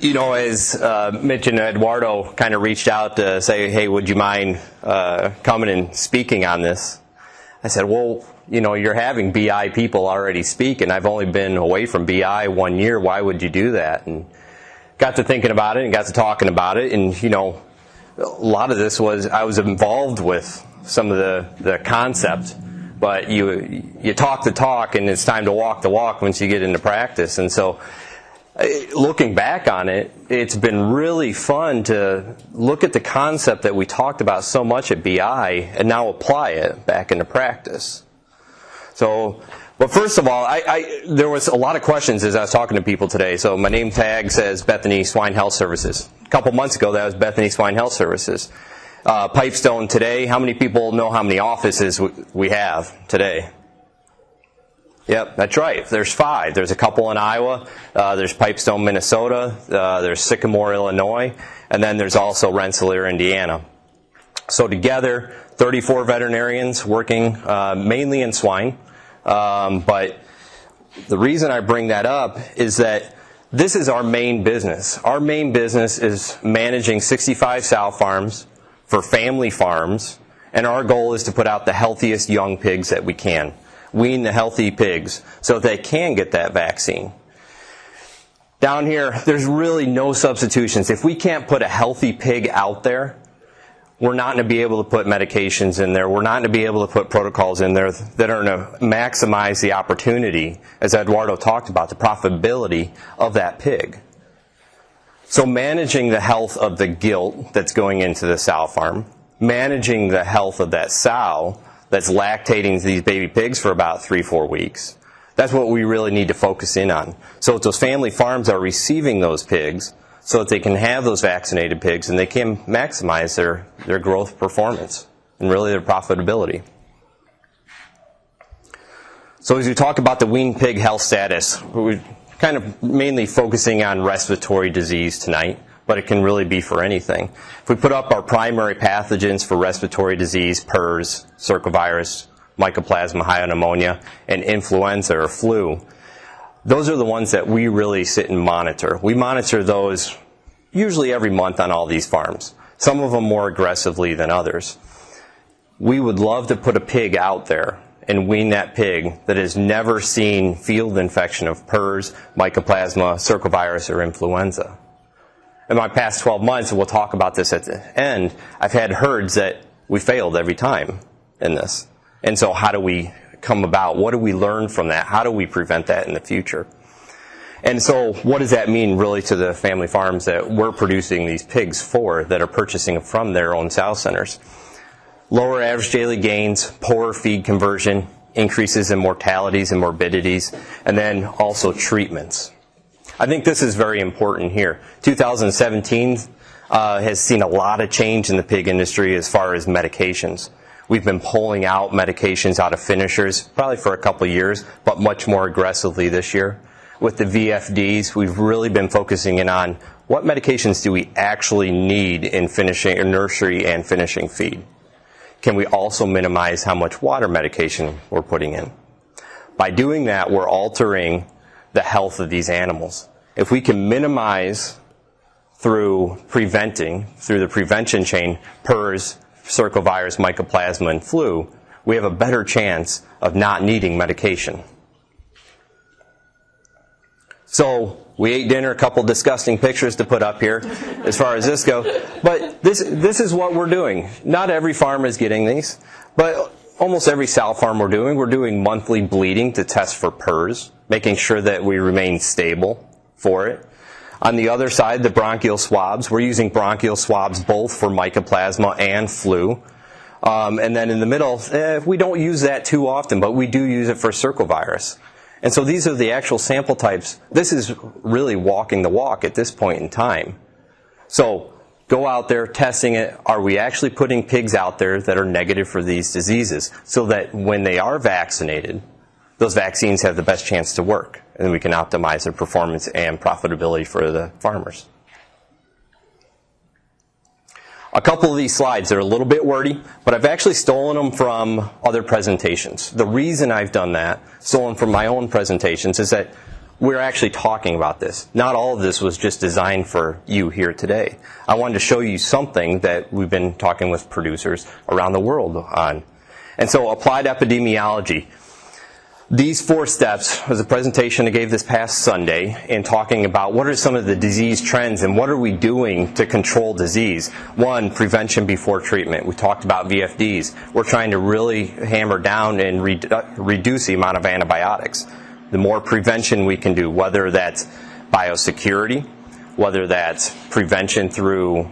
You know, as Mitch and Eduardo kind of reached out to say, hey, would you mind coming and speaking on this? I said, well, you know, you're having BI people already speak, and I've only been away from BI 1 year. Why would you do that? And got to thinking about it and got to talking about it. And, you know, a lot of this was I was involved with some of the concept. But you talk the talk, and it's time to walk the walk once you get into practice. And so looking back on it, it's been really fun to look at the concept that we talked about so much at BI and now apply it back into practice. So, but first of all, there was a lot of questions as I was talking to people today. So my name tag says Bethany Swine Health Services. A couple months ago, that was Bethany Swine Health Services. Pipestone today, how many people know how many offices we have today? Yep, that's right. There's 5. There's a couple in Iowa. There's Pipestone, Minnesota. There's Sycamore, Illinois. And then there's also Rensselaer, Indiana. So together, 34 veterinarians working mainly in swine. But the reason I bring that up is that this is our main business. Our main business is managing 65 sow farms for family farms. And our goal is to put out the healthiest young pigs that we can. Wean the healthy pigs so they can get that vaccine. Down here, there's really no substitutions. If we can't put a healthy pig out there, we're not going to be able to put medications in there. We're not going to be able to put protocols in there that are going to maximize the opportunity, as Eduardo talked about, the profitability of that pig. So managing the health of the gilt that's going into the sow farm, managing the health of that sow that's lactating these baby pigs for about 3-4 weeks. That's what we really need to focus in on. So that those family farms are receiving those pigs so that they can have those vaccinated pigs and they can maximize their growth performance and really their profitability. So as we talk about the weaned pig health status, we're kind of mainly focusing on respiratory disease tonight, but it can really be for anything. If we put up our primary pathogens for respiratory disease, PRRS, circovirus, mycoplasma, high pneumonia, and influenza or flu, those are the ones that we really sit and monitor. We monitor those usually every month on all these farms, some of them more aggressively than others. We would love to put a pig out there and wean that pig that has never seen field infection of PRRS, mycoplasma, circovirus, or influenza. In my past 12 months, and we'll talk about this at the end, I've had herds that we failed every time in this. And so how do we come about? What do we learn from that? How do we prevent that in the future? And so what does that mean really to the family farms that we're producing these pigs for that are purchasing from their own sow centers? Lower average daily gains, poor feed conversion, increases in mortalities and morbidities, and then also treatments. I think this is very important here. 2017 has seen a lot of change in the pig industry as far as medications. We've been pulling out medications out of finishers probably for a couple of years, but much more aggressively this year. With the VFDs, we've really been focusing in on what medications do we actually need in finishing nursery and finishing feed. Can we also minimize how much water medication we're putting in? By doing that, we're altering the health of these animals. If we can minimize through the prevention chain, PRRS, circovirus, mycoplasma, and flu, we have a better chance of not needing medication. So we ate dinner, a couple disgusting pictures to put up here as far as this goes. But this is what we're doing. Not every farm is getting these, but almost every sow farm we're doing monthly bleeding to test for PRRS, making sure that we remain stable for it. On the other side, the bronchial swabs, we're using bronchial swabs both for mycoplasma and flu. And then in the middle, we don't use that too often, but we do use it for circovirus. And so these are the actual sample types. This is really walking the walk at this point in time. So go out there testing it. Are we actually putting pigs out there that are negative for these diseases so that when they are vaccinated, those vaccines have the best chance to work, and we can optimize their performance and profitability for the farmers. A couple of these slides are a little bit wordy, but I've actually stolen them from other presentations. The reason I've done that, stolen from my own presentations, is that we're actually talking about this. Not all of this was just designed for you here today. I wanted to show you something that we've been talking with producers around the world on. And so applied epidemiology. These 4 steps was a presentation I gave this past Sunday in talking about what are some of the disease trends and what are we doing to control disease. 1, prevention before treatment. We talked about VFDs. We're trying to really hammer down and reduce the amount of antibiotics. The more prevention we can do, whether that's biosecurity, whether that's prevention through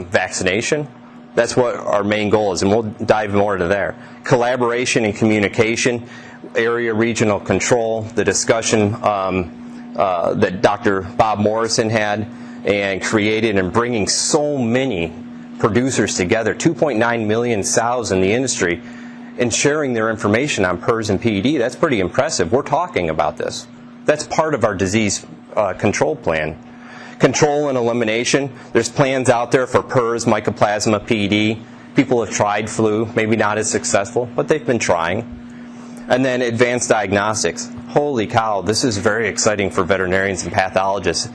vaccination, that's what our main goal is, and we'll dive more into there. Collaboration and communication, area regional control, the discussion that Dr. Bob Morrison had and created, and bringing so many producers together, 2.9 million sows in the industry, and sharing their information on PRRS and PED. That's pretty impressive. We're talking about this. That's part of our disease control plan. Control and elimination. There's plans out there for PRRS, Mycoplasma, PED. People have tried flu, maybe not as successful, but they've been trying. And then advanced diagnostics. Holy cow, this is very exciting for veterinarians and pathologists.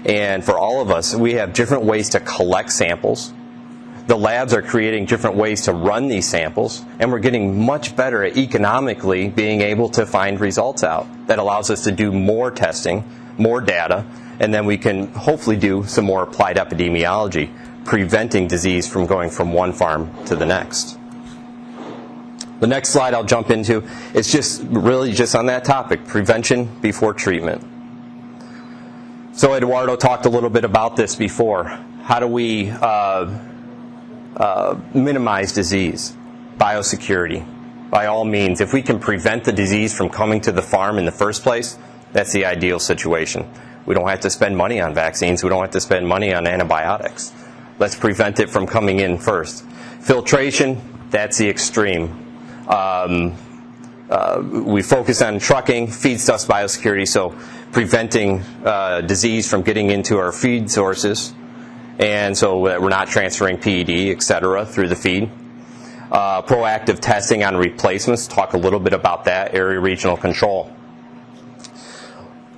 And for all of us, we have different ways to collect samples. The labs are creating different ways to run these samples, and we're getting much better at economically being able to find results out. That allows us to do more testing, more data, and then we can hopefully do some more applied epidemiology, preventing disease from going from one farm to the next. The next slide I'll jump into is just really just on that topic, prevention before treatment. So Eduardo talked a little bit about this before. How do we minimize disease? Biosecurity. By all means, if we can prevent the disease from coming to the farm in the first place, that's the ideal situation. We don't have to spend money on vaccines. We don't have to spend money on antibiotics. Let's prevent it from coming in first. Filtration, that's the extreme. We focus on trucking, feedstuffs, biosecurity, so preventing disease from getting into our feed sources, and so that we're not transferring PED, etc., through the feed. Proactive testing on replacements, talk a little bit about that, area regional control.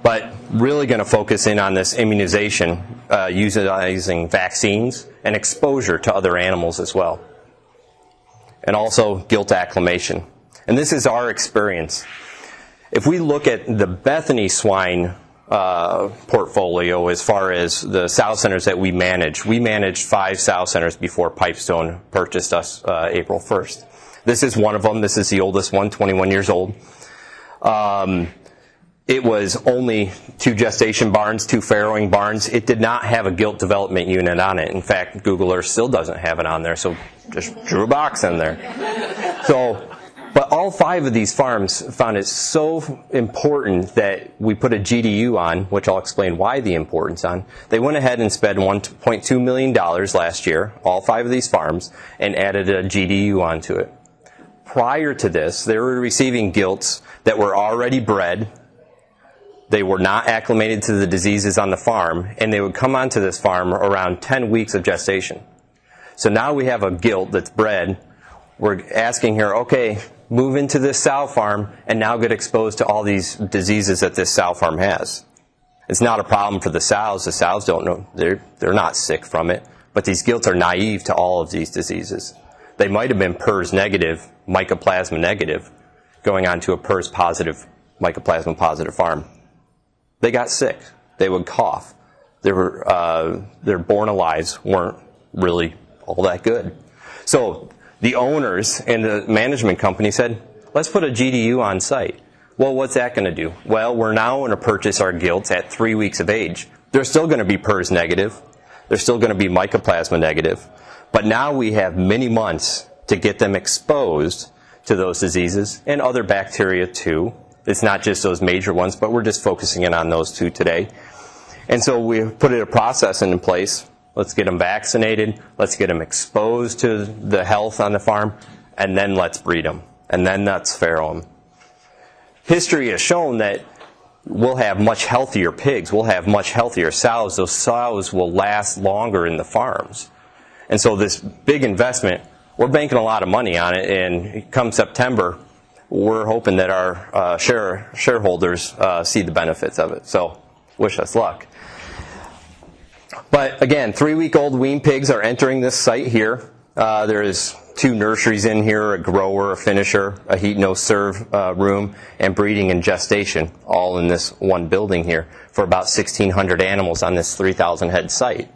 But really going to focus in on this immunization, utilizing vaccines and exposure to other animals as well. And also gilt acclimation. And this is our experience. If we look at the Bethany swine portfolio as far as the sow centers that we managed 5 sow centers before Pipestone purchased us April 1st. This is one of them. This is the oldest one, 21 years old. It was only 2 gestation barns, 2 farrowing barns. It did not have a gilt development unit on it. In fact, Google Earth still doesn't have it on there, so just drew a box in there. But all 5 of these farms found it so important that we put a GDU on, which I'll explain why the importance on. They went ahead and spent $1.2 million last year, all 5 of these farms, and added a GDU onto it. Prior to this, they were receiving gilts that were already bred. They were not acclimated to the diseases on the farm, and they would come onto this farm around 10 weeks of gestation. So now we have a gilt that's bred. We're asking here, okay, move into this sow farm and now get exposed to all these diseases that this sow farm has. It's not a problem for the sows. The sows don't know. They're not sick from it. But these gilts are naive to all of these diseases. They might have been PRRS negative, Mycoplasma negative, going on to a PRRS positive, Mycoplasma positive farm. They got sick. They would cough. Their born alives weren't really all that good. So the owners and the management company said, let's put a GDU on site. Well, what's that going to do? Well, we're now going to purchase our gilts at 3 weeks of age. They're still going to be PRRS negative. They're still going to be Mycoplasma negative. But now we have many months to get them exposed to those diseases and other bacteria too. It's not just those major ones, but we're just focusing in on those 2 today. And so we put a process in place. Let's get them vaccinated. Let's get them exposed to the health on the farm. And then let's breed them. And then let's farrow them. History has shown that we'll have much healthier pigs. We'll have much healthier sows. Those sows will last longer in the farms. And so this big investment, we're banking a lot of money on it. And come September, we're hoping that our shareholders see the benefits of it. So wish us luck. But again, 3-week-old wean pigs are entering this site here. There's 2 nurseries in here, a grower, a finisher, a heat no serve room, and breeding and gestation, all in this one building here for about 1,600 animals on this 3,000 head site.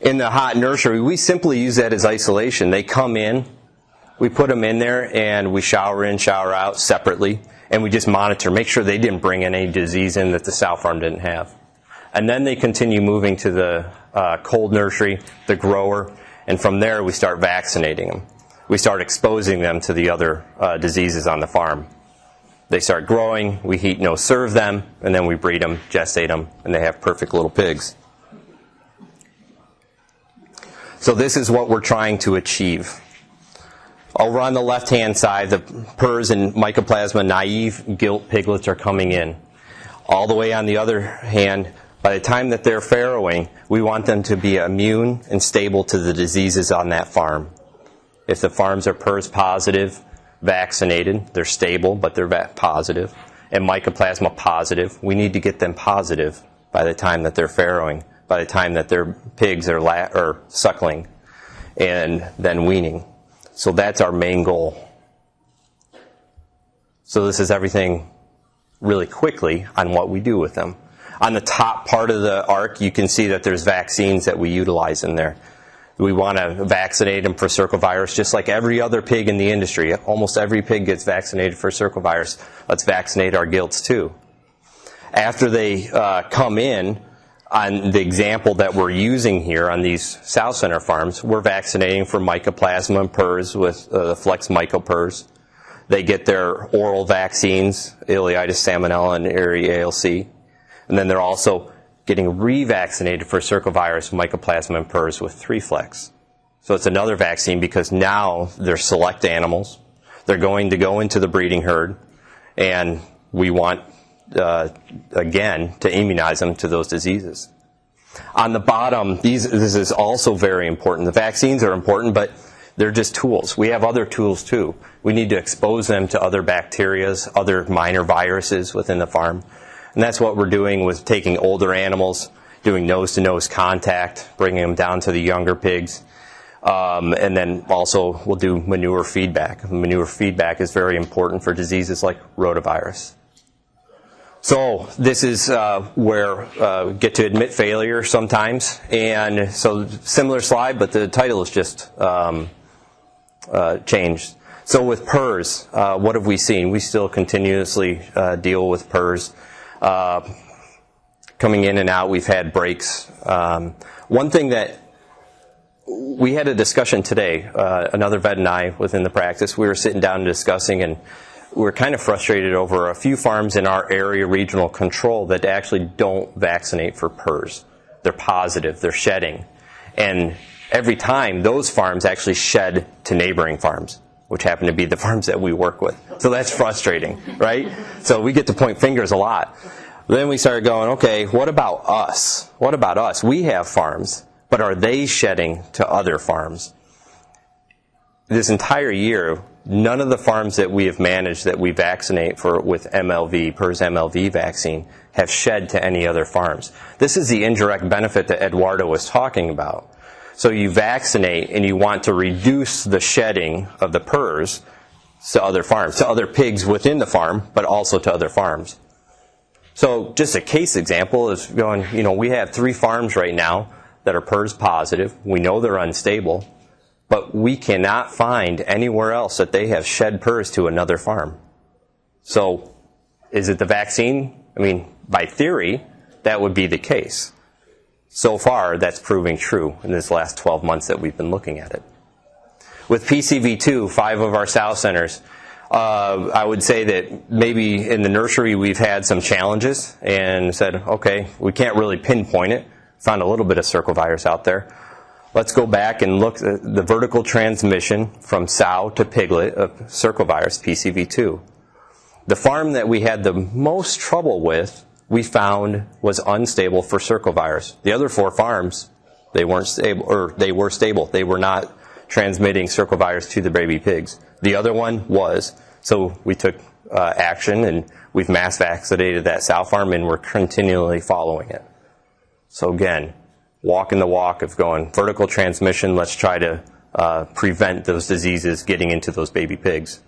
In the hot nursery, we simply use that as isolation. They come in, we put them in there, and we shower in, shower out separately, and we just monitor, make sure they didn't bring any disease in that the sow farm didn't have. And then they continue moving to the cold nursery, the grower, and from there we start vaccinating them. We start exposing them to the other diseases on the farm. They start growing, we heat no serve them, and then we breed them, gestate them, and they have perfect little pigs. So this is what we're trying to achieve. Over on the left-hand side, the PRRS and mycoplasma naive gilt piglets are coming in. All the way on the other hand, by the time that they're farrowing, we want them to be immune and stable to the diseases on that farm. If the farms are PRRS positive, vaccinated, they're stable, but they're positive, and mycoplasma positive, we need to get them positive by the time that they're farrowing, by the time that their pigs are suckling and then weaning. So that's our main goal. So this is everything really quickly on what we do with them. On the top part of the arc, you can see that there's vaccines that we utilize in there. We want to vaccinate them for circovirus, just like every other pig in the industry. Almost every pig gets vaccinated for circovirus. Let's vaccinate our gilts too. After they come in, on the example that we're using here on these South Center farms, we're vaccinating for mycoplasma and PRRS with the Flex Myco PRRS. They get their oral vaccines, ileitis, salmonella, and Erie ALC. And then they're also getting revaccinated for circovirus, mycoplasma, and PRRS with 3-Flex. So it's another vaccine because now they're select animals. They're going to go into the breeding herd, and we want again, to immunize them to those diseases. On the bottom, this is also very important. The vaccines are important, but they're just tools. We have other tools too. We need to expose them to other bacteria, other minor viruses within the farm. And that's what we're doing with taking older animals, doing nose-to-nose contact, bringing them down to the younger pigs. And then also we'll do manure feedback. Manure feedback is very important for diseases like rotavirus. So this is where we get to admit failure sometimes. And so similar slide, but the title is just changed. So with PRRS, what have we seen? We still continuously deal with PRRS. Coming in and out, we've had breaks. One thing that we had a discussion today, another vet and I within the practice, we were sitting down and discussing, and we were kind of frustrated over a few farms in our area regional control that actually don't vaccinate for PRRS. They're positive, they're shedding. And every time, those farms actually shed to neighboring farms, which happen to be the farms that we work with. So that's frustrating, right? So we get to point fingers a lot. Then we started going, okay, what about us? What about us? We have farms, but are they shedding to other farms? This entire year, none of the farms that we have managed that we vaccinate for with MLV, PRRS MLV vaccine, have shed to any other farms. This is the indirect benefit that Eduardo was talking about. So you vaccinate and you want to reduce the shedding of the PRRS to other farms, to other pigs within the farm, but also to other farms. So just a case example is going, we have 3 farms right now that are PRRS positive. We know they're unstable, but we cannot find anywhere else that they have shed PRRS to another farm. So is it the vaccine? I mean, by theory, that would be the case. So far, that's proving true in this last 12 months that we've been looking at it. With PCV2, 5 of our South centers, I would say that maybe in the nursery we've had some challenges and said, okay, we can't really pinpoint it. Found a little bit of circovirus out there. Let's go back and look at the vertical transmission from sow to piglet of circovirus, PCV2. The farm that we had the most trouble with, we found was unstable for circovirus. The other 4 farms, they weren't stable, or they were stable. They were not transmitting circovirus to the baby pigs. The other one was. So we took action, and we've mass vaccinated that sow farm, and we're continually following it. So again, walking the walk of going vertical transmission. Let's try to prevent those diseases getting into those baby pigs.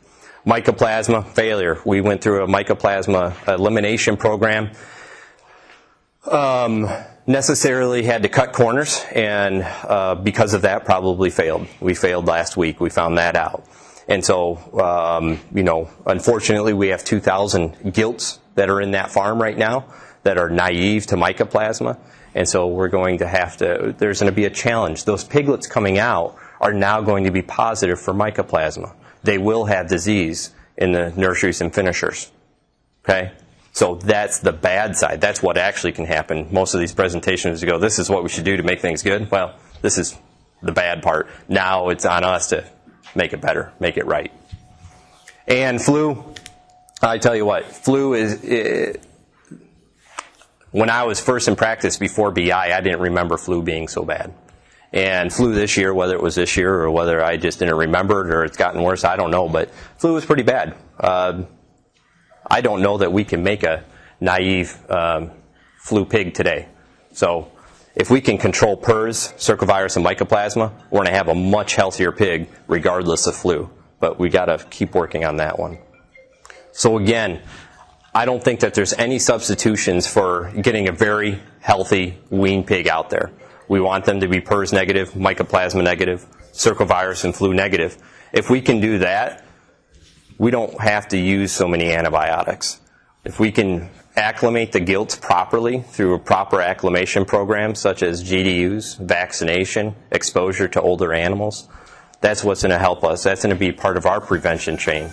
Mycoplasma failure. We went through a mycoplasma elimination program. Necessarily had to cut corners, and because of that probably failed. We failed last week. We found that out. And so, you know, unfortunately we have 2,000 gilts that are in that farm right now that are naive to mycoplasma. And so we're going to have to, there's going to be a challenge. Those piglets coming out are now going to be positive for mycoplasma. They will have disease in the nurseries and finishers. Okay? So that's the bad side. That's what actually can happen. Most of these presentations go, this is what we should do to make things good. Well, this is the bad part. Now it's on us to make it better, make it right. And flu, I tell you what, flu is, when I was first in practice before BI, I didn't remember flu being so bad. And flu this year, whether it was this year or whether I just didn't remember it or it's gotten worse, I don't know, but flu was pretty bad. I don't know that we can make a naive flu pig today. So if we can control PRRS, circovirus, and mycoplasma, we're going to have a much healthier pig regardless of flu. But we got to keep working on that one. So again, I don't think that there's any substitutions for getting a very healthy wean pig out there. We want them to be PRRS negative, mycoplasma negative, circovirus and flu negative. If we can do that, we don't have to use so many antibiotics. If we can acclimate the gilts properly through a proper acclimation program such as GDUs, vaccination, exposure to older animals, that's what's going to help us. That's going to be part of our prevention chain.